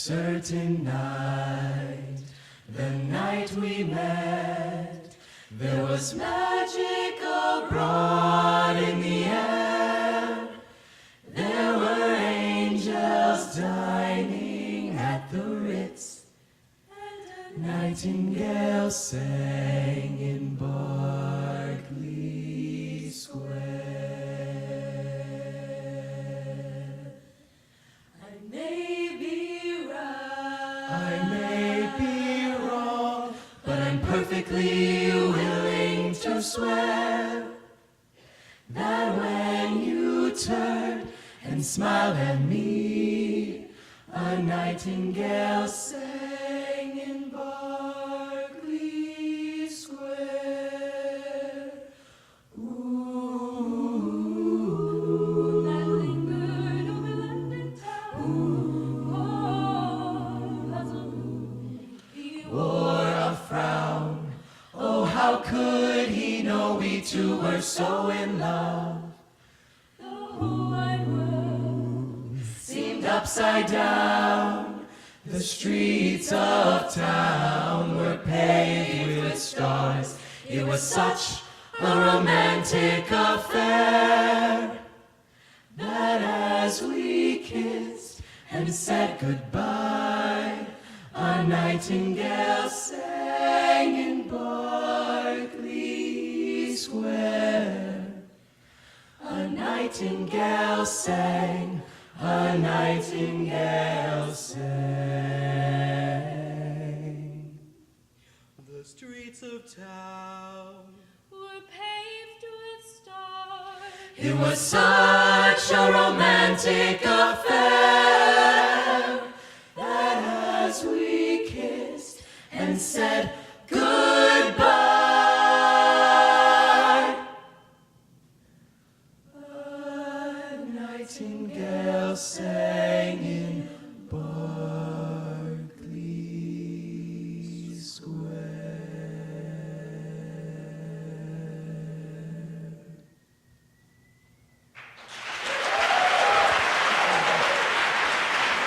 certain night, the night we met, there was magic abroad in the air. There were angels dining at the Ritz, and a nightingale sang in Berkeley Square. I may be wrong, but I'm perfectly willing to swear that when you turned and smiled at me, a nightingale sang in Berkeley Square. Ooh, that lingered over London town. He wore a frown. Oh, how could he know we two were so in love? The whole wide world seemed upside down. The streets of town were paved with stars. It was such a romantic affair that as we kissed and said goodbye, a nightingale sang in Berkeley Square. A nightingale sang, a nightingale sang. The streets of town were paved with stars. It was such a romantic affair that as we kissed and said